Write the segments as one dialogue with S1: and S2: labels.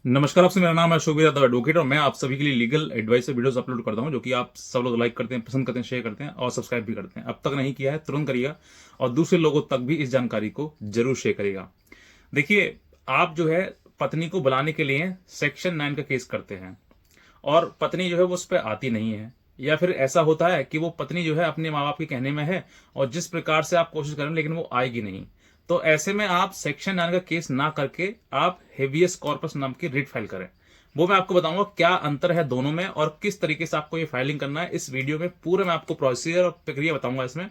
S1: नमस्कार आपसे, मेरा नाम है अशोक वीरा द एडवोकेट और मैं आप सभी के लिए लीगल एडवाइस से वीडियोस अपलोड करता हूं, जो कि आप सब लोग लाइक करते हैं, पसंद करते हैं, शेयर करते हैं और सब्सक्राइब भी करते हैं। अब तक नहीं किया है तुरंत करिएगा और दूसरे लोगों तक भी इस जानकारी को जरूर शेयर करिएगा। देखिए, आप जो है पत्नी को बुलाने के लिए सेक्शन 9 का केस करते हैं और पत्नी जो है वो उस पर आती नहीं है, या फिर ऐसा होता है कि वो पत्नी जो है अपने माँ बाप के कहने में है और जिस प्रकार से आप कोशिश करें लेकिन वो आएगी नहीं। तो ऐसे में आप सेक्शन 9 का केस ना करके आप हेवियस कॉर्पस नाम की रिट फाइल करें। वो मैं आपको बताऊंगा क्या अंतर है दोनों में और किस तरीके से आपको ये फाइलिंग करना है। इस वीडियो में पूरा मैं आपको प्रोसीजर और प्रक्रिया बताऊंगा इसमें।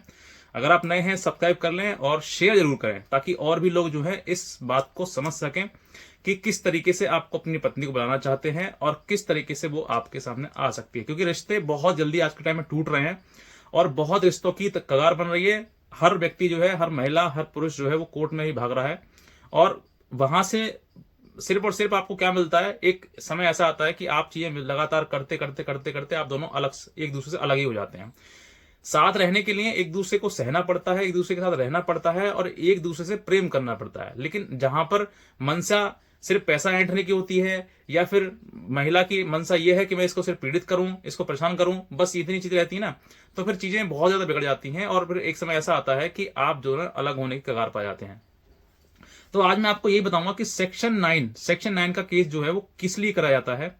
S1: अगर आप नए हैं सब्सक्राइब कर लें और शेयर जरूर करें ताकि और भी लोग जो है इस बात को समझ सकें कि किस तरीके से आपको अपनी पत्नी को बुलाना चाहते हैं और किस तरीके से वो आपके सामने आ सकती है, क्योंकि रिश्ते बहुत जल्दी आज के टाइम में टूट रहे हैं और बहुत रिश्तों की कगार बन रही है। हर व्यक्ति जो है, हर महिला, हर पुरुष जो है वो कोर्ट में ही भाग रहा है और वहां से सिर्फ और सिर्फ आपको क्या मिलता है, एक समय ऐसा आता है कि आप चीजें लगातार करते करते करते करते आप दोनों अलग, एक दूसरे से अलग ही हो जाते हैं। साथ रहने के लिए एक दूसरे को सहना पड़ता है, एक दूसरे के साथ रहना पड़ता है और एक दूसरे से प्रेम करना पड़ता है। लेकिन जहां पर मंशा सिर्फ पैसा ऐंठने की होती है या फिर महिला की मंशा यह है कि मैं इसको सिर्फ पीड़ित करूं, इसको परेशान करूं, बस इतनी चीजें रहती है ना, तो फिर चीजें बहुत ज्यादा बिगड़ जाती हैं और फिर एक समय ऐसा आता है कि आप जो है अलग होने की कगार पा जाते हैं। तो आज मैं आपको यही बताऊंगा कि सेक्शन 9 का केस जो है वो किस लिए करा जाता है।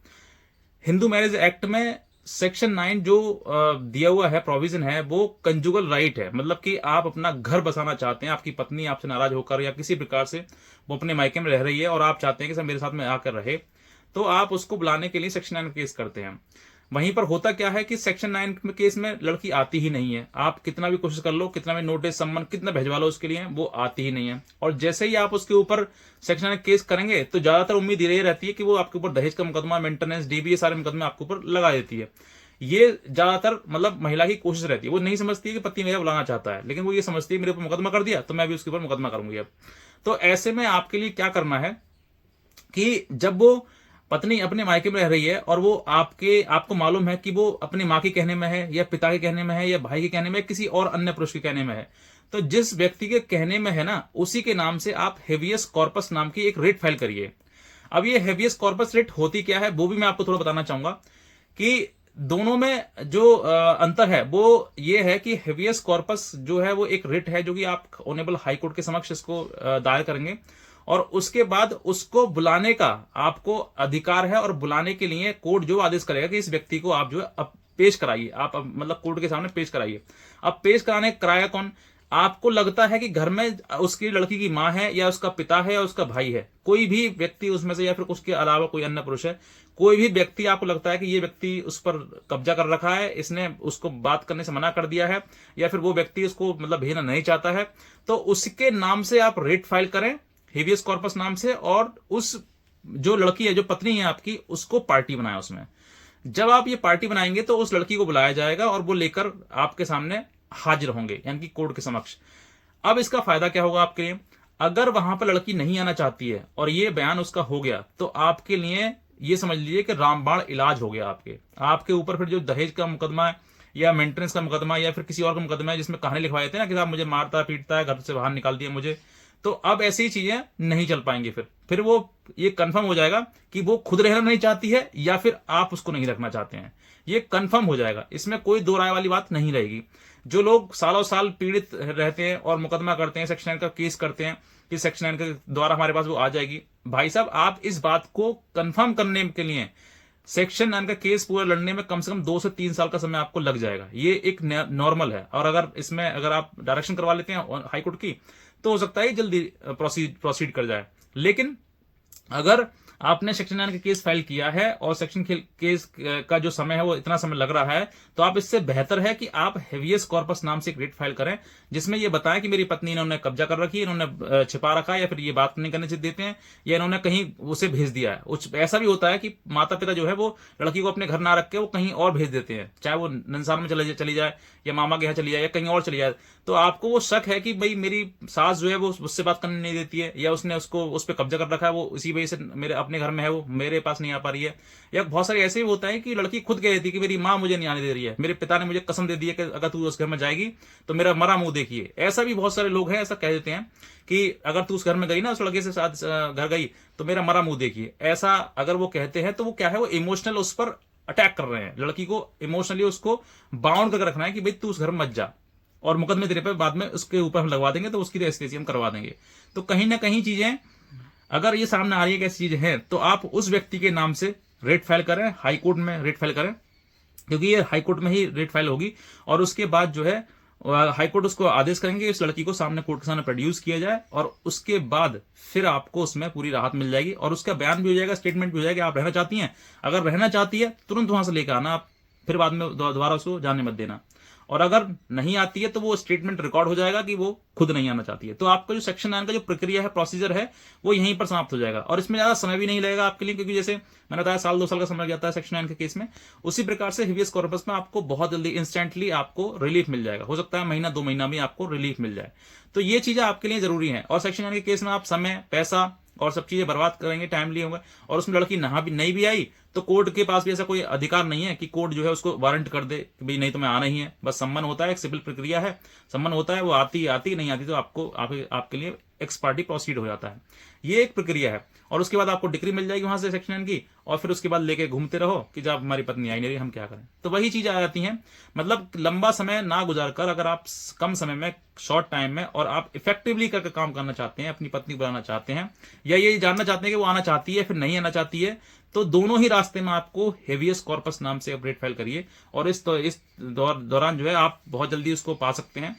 S1: हिंदू मैरिज एक्ट में सेक्शन 9 जो दिया हुआ है, प्रोविजन है, वो कंजुगल राइट है। मतलब कि आप अपना घर बसाना चाहते हैं, आपकी पत्नी आपसे नाराज होकर या किसी प्रकार से वो अपने मायके में रह रही है और आप चाहते हैं कि सब मेरे साथ में आकर रहे, तो आप उसको बुलाने के लिए सेक्शन 9 केस करते हैं। वहीं पर होता क्या है कि सेक्शन 9 केस में लड़की आती ही नहीं है। आप कितना भी कोशिश कर लो, कितना भी नोटिस सम्मन कितना भिजवा लो उसके लिए, वो आती ही नहीं है। और जैसे ही आप उसके ऊपर सेक्शन 9 केस करेंगे तो ज्यादातर उम्मीद ये रहती है कि वो आपके ऊपर दहेज का मुकदमा, मेंटेनेंस, डीबी, ये सारे मुकदमे आपके ऊपर लगा देती है। ये ज्यादातर मतलब महिला की कोशिश रहती है। वो नहीं समझती है कि पति मेरा बुलाना चाहता है, लेकिन वो ये समझती है मेरे ऊपर मुकदमा कर दिया तो मैं भी उसके ऊपर मुकदमा करूंगी अब। तो ऐसे में आपके लिए क्या करना है कि जब वो पत्नी अपने मायके में रह रही है और वो आपको मालूम है कि वो अपनी माँ के कहने में है या पिता के कहने में है या भाई के कहने में है, किसी और अन्य पुरुष के कहने में है, तो जिस व्यक्ति के कहने में है ना, उसी के नाम से आप हेवियस कॉर्पस नाम की एक रिट फाइल करिए। अब ये हेवियस कॉर्पस रिट होती क्या है वो भी मैं आपको थोड़ा बताना चाहूंगा कि दोनों में जो अंतर है वो ये है कि हेवियस कॉर्पस जो है वो एक रिट है जो कि आप ऑनरेबल हाई कोर्ट के समक्ष इसको दायर करेंगे और उसके बाद उसको बुलाने का आपको अधिकार है। और बुलाने के लिए कोर्ट जो आदेश करेगा कि इस व्यक्ति को आप जो है अब पेश कराइए, आप मतलब कोर्ट के सामने पेश कराइए। अब पेश कराने कराया कौन? आपको लगता है कि घर में उसकी लड़की की मां है या उसका पिता है या उसका भाई है, कोई भी व्यक्ति उसमें से, या फिर उसके अलावा कोई अन्य पुरुष है, कोई भी व्यक्ति आपको लगता है कि ये व्यक्ति उस पर कब्जा कर रखा है, इसने उसको बात करने से मना कर दिया है या फिर वो व्यक्ति उसको मतलब भेजना नहीं चाहता है, तो उसके नाम से आप रेट फाइल करें हेवियस कॉर्पस नाम से और उस जो लड़की है, जो पत्नी है आपकी, उसको पार्टी बनाया उसमें। जब आप ये पार्टी बनाएंगे तो उस लड़की को बुलाया जाएगा और वो लेकर आपके सामने हाजिर होंगे, यानी कि कोर्ट के समक्ष। अब इसका फायदा क्या होगा आपके लिए? अगर वहां पर लड़की नहीं आना चाहती है और ये बयान उसका हो गया तो आपके लिए ये समझ लीजिए कि रामबाण इलाज हो गया आपके आपके ऊपर। फिर जो दहेज का मुकदमा है या मेंटेनेंस का मुकदमा या फिर किसी और का मुकदमा है जिसमें कहानी लिखवाए थे ना कि साहब मुझे मारता पीटता है, घर से बाहर निकाल दिया मुझे, तो अब ऐसी चीजें नहीं चल पाएंगी। फिर वो ये कंफर्म हो जाएगा कि वो खुद रहना नहीं चाहती है या फिर आप उसको नहीं रखना चाहते हैं। ये कंफर्म हो जाएगा, इसमें कोई दो राय वाली बात नहीं रहेगी। जो लोग सालों साल पीड़ित रहते हैं और मुकदमा करते हैं, सेक्शन 9 का केस करते हैं कि सेक्शन 9 के द्वारा हमारे पास वो आ जाएगी, भाई साहब आप इस बात को कंफर्म करने के लिए सेक्शन 9 का केस पूरा लड़ने में कम से कम 2 से 3 साल का समय आपको लग जाएगा। ये एक नॉर्मल है। और अगर आप डायरेक्शन करवा लेते हैं हाईकोर्ट की तो हो सकता है जल्दी प्रोसीड कर जाए। लेकिन अगर आपने सेक्शन 9 का केस फाइल किया है और सेक्शन केस का जो समय है वो इतना समय लग रहा है, तो आप इससे बेहतर है कि आप हेवियस कॉर्पस नाम से एक रिट फाइल करें जिसमें ये बताएं कि मेरी पत्नी इन्होंने कब्जा कर रखी है, इन्होंने छिपा रखा है या फिर ये बात नहीं करने से देते हैं या इन्होंने कहीं उसे भेज दिया है। ऐसा भी होता है कि माता पिता जो है वो लड़की को अपने घर ना रख के वो कहीं और भेज देते हैं, चाहे वो नंसार में चली जाए या मामा के यहाँ चली जाए या कहीं और चली जाए। तो आपको वो शक है कि भाई मेरी सास जो है वो उससे बात करने नहीं देती है या उसने उसको उस पर कब्जा कर रखा है, वो इसी वजह से मेरे अपने घर में है, वो मेरे पास नहीं आ पा रही है। या बहुत सारे ऐसे भी होता है कि लड़की खुद कह रही थी कि मेरी माँ मुझे नहीं आने दे रही है, मेरे पिता ने मुझे कसम दे दी है कि अगर तू उस घर में जाएगी तो मेरा मरा मुंह देखिए। ऐसा भी बहुत सारे लोग हैं, ऐसा कह देते हैं कि अगर तू उस घर में गई ना, उस लड़के से साथ घर गई तो मेरा मरा मुंह देखिए। ऐसा अगर वो कहते हैं तो वो क्या है, वो इमोशनल उस पर अटैक कर रहे हैं। लड़की को इमोशनली उसको बाउंड करके रखना है कि भाई तू उस घर में मत जा, और मुकदमे तेरे पे बाद में उसके ऊपर हम लगवा देंगे, तो उसकी रजिस्ट्रेशन हम करवा देंगे। तो कहीं ना कहीं चीजें अगर ये सामने आ रही है कि ऐसी चीजें हैं, तो आप उस व्यक्ति के नाम से रेट फाइल करें, हाई कोर्ट में रेट फाइल करें, क्योंकि ये हाई कोर्ट में ही रेट फाइल होगी। और उसके बाद जो है हाई कोर्ट उसको आदेश करेंगे इस लड़की को सामने कोर्ट के सामने प्रोड्यूस किया जाए, और उसके बाद फिर आपको उसमें पूरी राहत मिल जाएगी और उसका बयान भी हो जाएगा, स्टेटमेंट भी हो जाएगा। आप रहना चाहती हैं, अगर रहना चाहती है तुरंत वहां से लेकर आना, आप फिर बाद में दोबारा उसको जाने मत देना। और अगर नहीं आती है तो वो स्टेटमेंट रिकॉर्ड हो जाएगा कि वो खुद नहीं आना चाहती है। तो आपका जो सेक्शन 9 का जो प्रक्रिया है, प्रोसीजर है, वो यहीं पर समाप्त हो जाएगा और इसमें ज्यादा समय भी नहीं लगेगा आपके लिए, क्योंकि जैसे मैंने बताया 1-2 साल का समय लग जाता है सेक्शन 9 के केस में, उसी प्रकार से हेवियस कॉर्पस में आपको बहुत जल्दी इंस्टेंटली आपको रिलीफ मिल जाएगा। हो सकता है महीना 2 महीना में आपको रिलीफ मिल जाए। तो ये चीजें आपके लिए जरूरी है। और सेक्शन 9 के केस में आप समय, पैसा और सब चीजें बर्बाद करेंगे, टाइमली होगा, और उसमें लड़की नहीं भी आई तो कोर्ट के पास भी ऐसा कोई अधिकार नहीं है कि कोर्ट जो है उसको वारंट कर दे कि भाई नहीं तुम्हें आना ही है। बस सम्मन होता है, एक सिविल प्रक्रिया है, सम्मन होता है, वो आती नहीं आती तो आपके लिए एक्स पार्टी प्रोसीड हो जाता है। ये एक प्रक्रिया है। और उसके बाद आपको डिग्री मिल जाएगी वहां से सेक्शन 9 की, और फिर उसके बाद लेके घूमते रहो कि जब हमारी पत्नी आई नहीं रही हम क्या करें। तो वही चीजें आ जाती हैं। मतलब लंबा समय ना गुजार कर अगर आप कम समय में, शॉर्ट टाइम में, और आप इफेक्टिवली करके काम करना चाहते हैं, अपनी पत्नी को बुलाना चाहते हैं, या ये जानना चाहते हैं कि वो आना चाहती है फिर नहीं आना चाहती है, तो दोनों ही रास्ते में आपको हेवियस कॉर्पस नाम से अपडेट फाइल करिए। और इस दौरान जो है आप बहुत जल्दी उसको पा सकते हैं।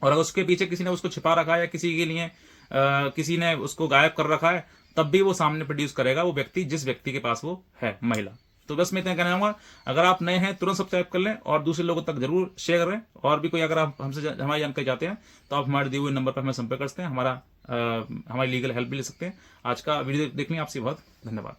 S1: और अगर उसके पीछे किसी ने उसको छिपा रखा है या किसी के लिए किसी ने उसको गायब कर रखा है, तब भी वो सामने प्रोड्यूस करेगा वो व्यक्ति, जिस व्यक्ति के पास वो है, महिला। तो बस मैं इतना कहना चाहूंगा, अगर आप नए हैं तुरंत सब्सक्राइब कर लें और दूसरे लोगों तक जरूर शेयर करें। और भी कोई अगर आप हमसे हमारी जानकारी चाहते हैं तो आप हमारे दिए हुए नंबर पर हमें संपर्क कर सकते हैं, हमारी लीगल हेल्प भी ले सकते हैं। आज का वीडियो देखने आपसे बहुत धन्यवाद।